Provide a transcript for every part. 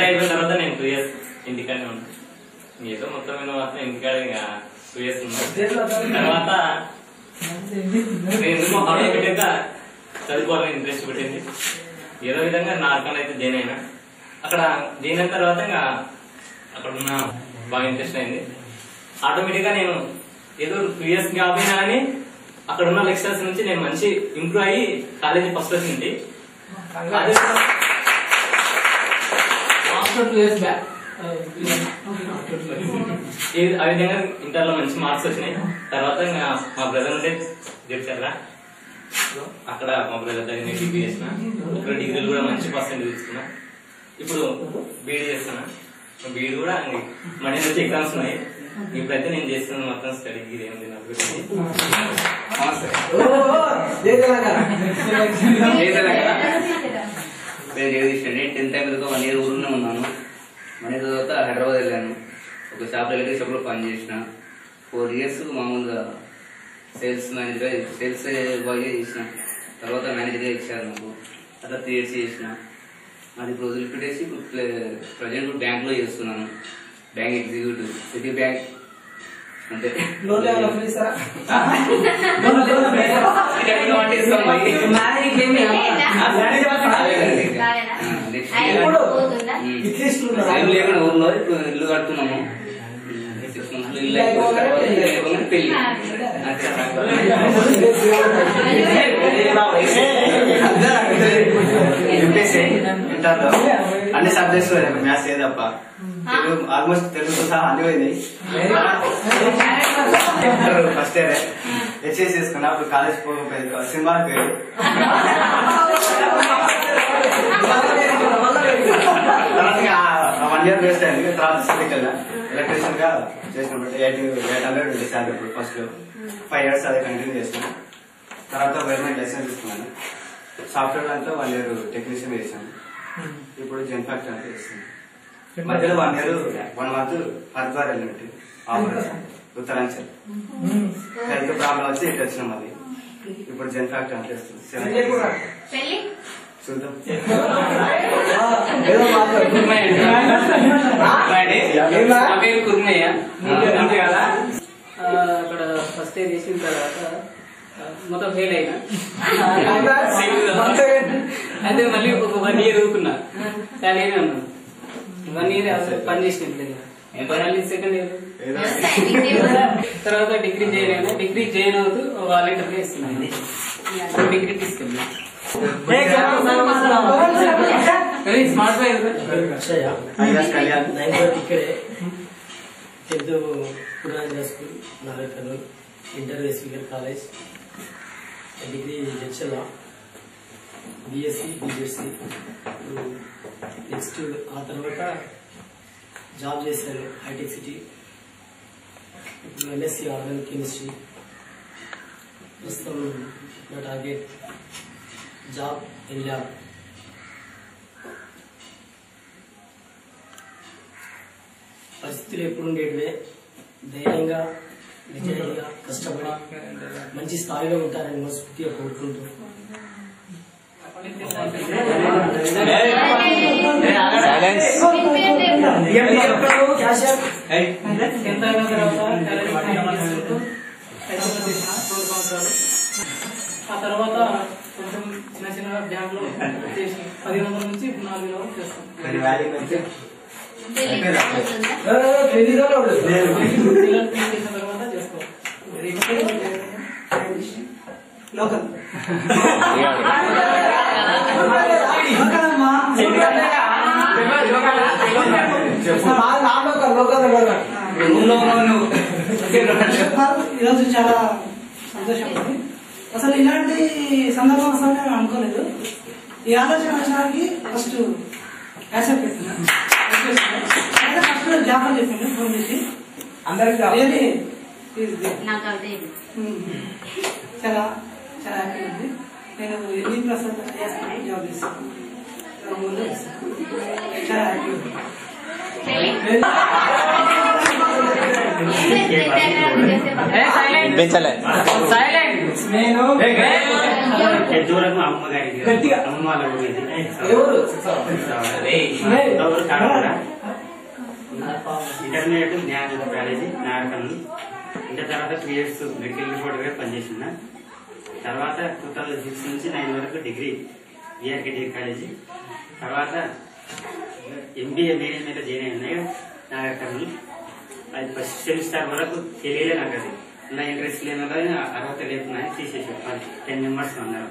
అయిపోయిన తర్వాత నేను 2 years ఇంటికానే ఉంటాను. ఏదో మొత్తం మాత్రం ఇంటికాడ 2 years ఉన్నాను. తర్వాత నేను ఆటోమేటిక్ గా చదువుకోవాలని ఇంట్రెస్ట్ పెట్టింది. ఏదో విధంగా నార్కల్ అయితే జాయిన్ అయినా. అక్కడ జాయిన్ అయిన తర్వాత ఇంకా అక్కడ ఉన్న బాగా ఇంట్రెస్ట్ అయింది. ఆటోమేటిక్ గా నేను ఏదో 2 years కాకపోయినా కానీ అక్కడ ఉన్న లెక్చరర్స్ నుంచి నేను మంచి ఇంప్రూవ్ అయ్యి కాలేజీ ఫస్ట్ వచ్చింది. ఆ విధంగా ఇంటర్లో మంచి మార్క్స్ వచ్చినాయి. తర్వాత ఇంకా మా బ్రదర్ ఉంటే చెప్పారా అక్కడ మా బ్రదర్ దగ్గర నేను డిగ్రీ చేసిన. ఒక డిగ్రీలు కూడా మంచి పర్సెంట్ తీసుకున్నా. ఇప్పుడు బీఈడీ చేస్తున్నా. బీఈడీ కూడా మనీ వచ్చి ఎగ్జామ్స్ ఉన్నాయి. ఇప్పుడైతే నేను చేస్తున్నాను మొత్తం స్టడీ. ఇది ఏముంది నాకు నేను జగదీష్ అండి. 10th అయిపోయాక 1 year ఊరునే ఉన్నాను. 1 year తర్వాత హైదరాబాద్ వెళ్ళాను. ఒక షాప్లో వెళ్ళి షాప్లో పని చేసిన. 4 years మామూలుగా సేల్స్ మేనేజర్ సేల్స్ బాగా చేసిన. తర్వాత మేనేజర్గా ఇచ్చారు నాకు. అట్లా 3 years చేసిన. అది ఇప్పుడు వదిలిపెట్టేసి ఇప్పుడు ప్రజెంట్ బ్యాంక్లో చేస్తున్నాను. Bank executive, city bank. అంతే. లేకుండా ఊర్లో ఇప్పుడు ఇల్లు కడుతున్నాము. 6 months ఇల్లు అయిపోయిన పెళ్లి. అన్ని సబ్జెక్ట్స్ మ్యాథ్స్ ఏదప్ప ఆల్మోస్ట్ తెలుగుతో సహా అన్ని పోయినాయి. ఫస్ట్ ఇయర్ హెచ్ఎస్ చేసుకున్నా. అప్పుడు కాలేజ్ పోకపోయింది. సినిమాకి పోయాడు. తర్వాత 1 year వేస్ట్ అయింది. తర్వాత సివికల్ ఎలక్ట్రీషియన్ గా చేసినప్పుడు 800 శాలరీ. ఇప్పుడు ఫస్ట్ 5 years అదే కంటిన్యూ చేసిన. తర్వాత గవర్నమెంట్ లైసెన్స్ తీసుకున్నాను. సాఫ్ట్వేర్ దాంట్లో 1 year టెక్నీషియన్ చేశాను. ఇప్పుడు జెన్ ఫ్యాక్టరీ అంటే చేస్తాను. మధ్యలో 1 year 1 month హరిద్వార్ వెళ్ళినట్టు ఉత్తరాంచల్ హెల్త్ ప్రాబ్లం వచ్చి ఇటు వచ్చినాం. అది ఇప్పుడు జెన్ ఫ్యాక్టరీ అంటే చూద్దాం. అక్కడ ఫస్ట్ ఇయర్ చేసిన తర్వాత మొత్తం ఫెయిల్ అయినా. అయితే మళ్ళీ ఒక 1 year ఊరుకున్నా. చాలా ఉన్నాను. 1 year పని చేసిన. మళ్ళీ సెకండ్ ఇయర్ తర్వాత డిగ్రీ జాయిన్ అయినా. డిగ్రీ జాయిన్ అవుతూ వాలంటీర్గా ఇస్తున్నాను. డిగ్రీ తీసుకెళ్ళా. స్మార్ట్ ఇక్కడే 10th పురాణ స్కూల్ నారాయణ, ఇంటర్ ఎస్వికర్ college, degree Jadcherla, BSc BZC. Next ఆ తర్వాత జాబ్ చేశాను హైటెక్ సిటీ. ఇప్పుడు ఎంఎస్సి ఆర్గానిక్ కెమిస్ట్రీ. ప్రస్తుతం నా టార్గెట్ జాబ్ ఇన్ ల్యాబ్. పరిస్థితులు ఎప్పుడు ఉండేటివే. ధైర్యంగా నిజంగా కష్టపడి మంచి స్థాయిలో ఉంటారని మనస్ఫూర్తిగా కోరుకుంటూ ఆ తర్వాత కొంచెం చిన్న చిన్న బ్యాంక్ లో చేసి 10,000 నుంచి 4,000 వరకు చేస్తాం. తర్వాత చేస్తాం. లోకల్ ఈరోజు చాలా సంతోషం. అసలు ఇలాంటి సందర్భం వస్తుంటే నేను అనుకోలేదు. ఈ ఆలోచన వచ్చడానికి ఫస్ట్ యాక్సెప్ట్ పెట్టినా. ఫస్ట్ జాబ్ చెప్పింది ఫోన్ చేసి అందరికి చాలా చాలా హ్యాపీ ఉంది. నేను ఎన్ని ప్రసాద్ చేస్తాను, జాబ్ చేస్తాను, చాలా హ్యాపీ ఉంది. నేను 10th వరకు అమ్మ గారికి అమ్మ వాళ్ళ ఇంటర్మీడియట్ జ్ఞాన కాలేజీ నాగకర్నూలు. ఇంటర్ తర్వాత 3 years మెడికల్ రిపోర్టర్గా పనిచేసిన తర్వాత 2006 నుంచి 9 వరకు డిగ్రీ బిఆర్కే డిగ్రీ కాలేజీ. తర్వాత ఎంబీఏ మేనేజ్మెంట్ జాయిన్ అయినాయి నాగకర్నూలు. అది ఫస్ట్ సెమిస్టర్ వరకు తెలియలే నాకు. అది ఇలా ఇంట్రెస్ట్ లేని వాళ్ళని అర్హత లేకున్నాయి తీసేసారు. 10 members ఉన్నారు.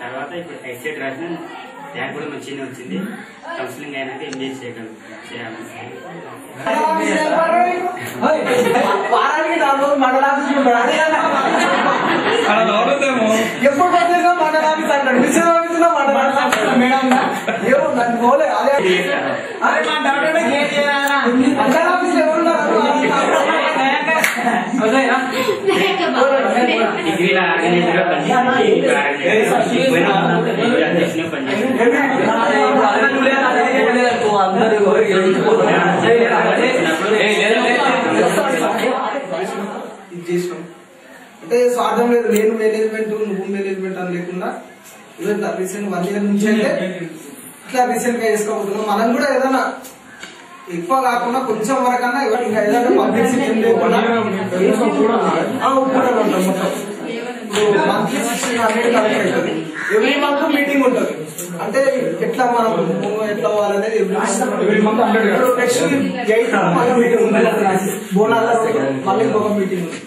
తర్వాత ఇప్పుడు ఎక్సెట్ రాసిన ర్యాంక్ కూడా మంచిగానే వచ్చింది. కౌన్సిలింగ్ అయినాక ఎంబీఏ చేయాలి. ఎప్పుడు మండలాఫీస్ అంటాడు, విశ్వవిద్యాలయం మండలాఫీస్ మేడం పోలే అదే మండలాఫీస్ ఎవరున్నారు? డిగ్రీలో ఆర్గనైజర్గా అంటే స్వార్థం లేదు. నేను మేనేజ్మెంట్ నువ్వు మేనేజ్మెంట్ అని లేకుండా ఇదంతా రీసెంట్ 1 year నుంచి అయితే ఇట్లా రీసెంట్ గా చేసుకోబోతున్నాం. మనం కూడా ఏదైనా ఎక్కువ కాకుండా కొంచెం వరకన్నా ఇంకా ఏదైనా పబ్లిసిటీ ఏం లేకుండా ఉంటాం మొత్తం. మంత్లీ 1600 కలెక్ట్ అవుతుంది. ఎవ్రీ మంత్ మీటింగ్ ఉంటుంది. అంటే ఎట్లా మనం ఎట్లా పోవాలనేది ఎవ్రీ మంత్ నెక్స్ట్ 8 మళ్ళీ మీటింగ్ ఉంటుంది. బోనాల మళ్ళీ ఇంకొక మీటింగ్ ఉంది.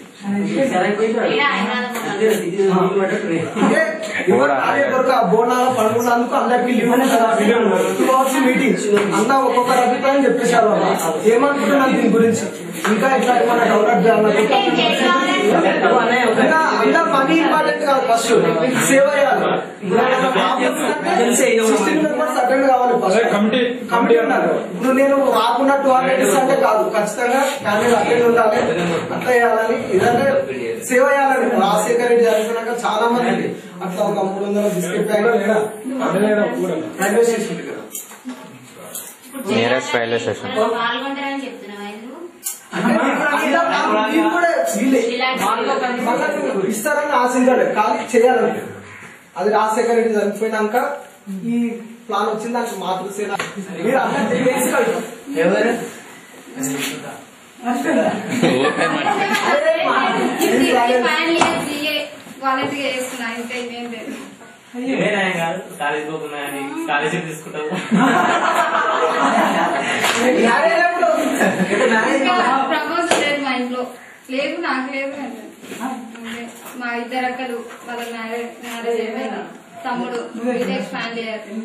బోనాల పండుగకు అందరికి మీటింగ్ అంతా ఒక్కొక్కరు అభిప్రాయం చెప్పేశారు. ఏమనుకుంటున్నాను దీని గురించి, ఇంకా ఇట్లా ఏమైనా డెవలప్ చేయాలి. అంతా మనీ ఇంపార్టెంట్ కాదు, ఫస్ట్ సేవ చేయాలి. 16 members అటెండ్ కావాలి. ఫస్ట్ కమిటీ ఉండాలి. ఇప్పుడు నేను రాకుండా 200 అంటే కాదు, ఖచ్చితంగా క్యాండిడేట్ అటెండ్ ఉండాలి. అట్లా చేయాలని ఇదంటే సేవ చేయాలని. రాజశేఖర రెడ్డి చనిపోయినాక చాలా మంది అట్లా ఒక 300 బిస్కెట్ ప్యాకెట్ రైల్వే స్టేషన్ ఇస్తారని ఆశించాడు, కానీ చేయాలంటే అది రాజశేఖర రెడ్డి చనిపోయినాక ఈ ప్లాన్ వచ్చింది. దానికి మాతృసేన మీరు అందరూ కాలేజ్ పోకున్నా అని స్కాలర్షిప్ తీసుకుంటావు. ప్రపోజల్ లేదు మా ఇంట్లో, లేదు నాకు లేదు. మా 2 అక్కలు వాళ్ళ మ్యారేజ్ అయిపోయింది. తమ్ముడు విదేశ్ ఫ్యామిలీ అయ్యారు.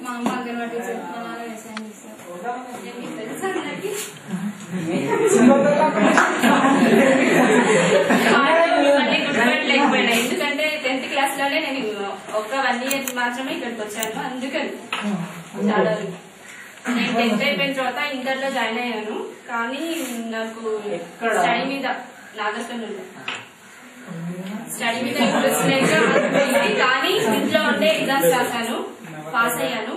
మా అమ్మ అంగన్వాడీ టీచర్, మా నాన్న వ్యవసాయం చేస్తారు. లేకపోయినా ఎందుకంటే 10th class లోనే నేను ఒక 1 year మాత్రమే ఇక్కడికి వచ్చాను. అందుకని చాలా నేను 10th అయిపోయిన తర్వాత ఇంటర్ లో జాయిన్ అయ్యాను. కానీ నాకు స్టడీ మీద నాగర్కర్నూలు స్టడీ మీద ఇంట్రెస్ట్ లేక కానీ ఇంట్లో ఉండే ఎగ్జామ్స్ రాశాను, పాస్ అయ్యాను.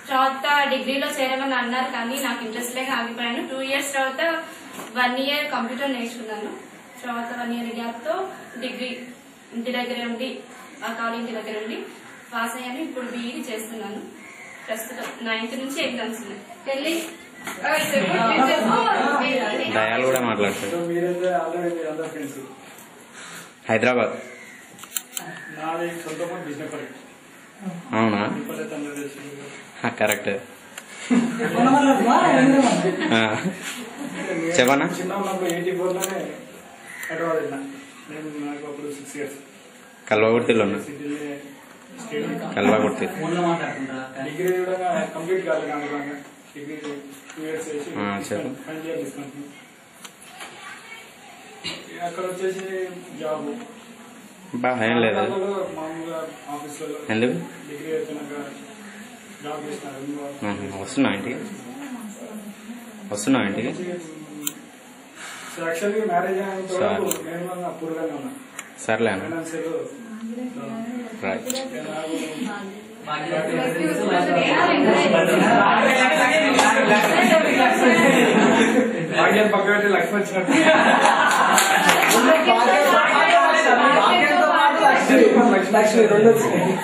తర్వాత డిగ్రీలో చేరమని అన్నారు, కానీ నాకు ఇంట్రెస్ట్ లేక ఆగిపోయాను. 2 years తర్వాత 1 year కంప్యూటర్ నేర్చుకున్నాను. తర్వాత 1 year గ్యాప్ తో డిగ్రీ ఇంటి దగ్గర ఉండి ఆ కాలేజ్ ఇంటి దగ్గర ఉండి పాస్ అయ్యాను. ఇప్పుడు బీఈడీ చేస్తున్నాను. ప్రస్తుతం 9th నుంచి ఎగ్జామ్స్ ఉన్నాయి. పెళ్లి దయాలు కూడా మాట్లాడతారు. హైదరాబాద్. అవునా, కరెక్ట్. చెప్పనా? కల్వకుర్తిలో ఉన్నా. కల్వకుర్తి డిగ్రీ కూడా కంప్లీట్ కాలేదు. డిగ్రీ 2 years చేసి అక్కడ వచ్చేసి జాబ్ ఏం లేదు. మామూలుగా ఆఫీసులలో ఎందుకు డిగ్రీ అయిపోయినాక జాబ్ చేస్తున్నారు. వస్తున్నావు ఇంటికి? యాక్చువల్లీ మ్యారేజ్ అయిన నేను అప్పుడుగానే ఉన్నా. సర్లే రైట్. భాగ్యం పక్క పెట్టి లక్ష్మి వచ్చినట్టు లక్ష్మి రెండు వచ్చినాయి.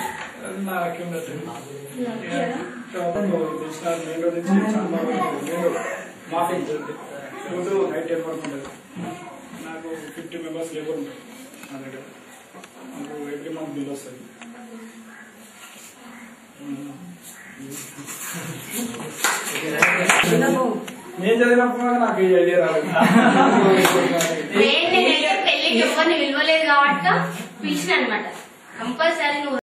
మార్నింగ్ రోజు నైట్ 10 వరకు ఉంటుంది. నాకు 50 మెంబర్స్ లేబర్ ఉంటారు నా దగ్గర. నాకు ఎవ్రీ మంత్ బిల్ వస్తుంది. నేను చదివినప్పుడు నాకు ఈ ఐడియా రాలేదు. పెళ్లికి ఎవరిని విలువలేదు కాబట్టి పిలిచిన అనమాట కంపల్సరీ నువ్వు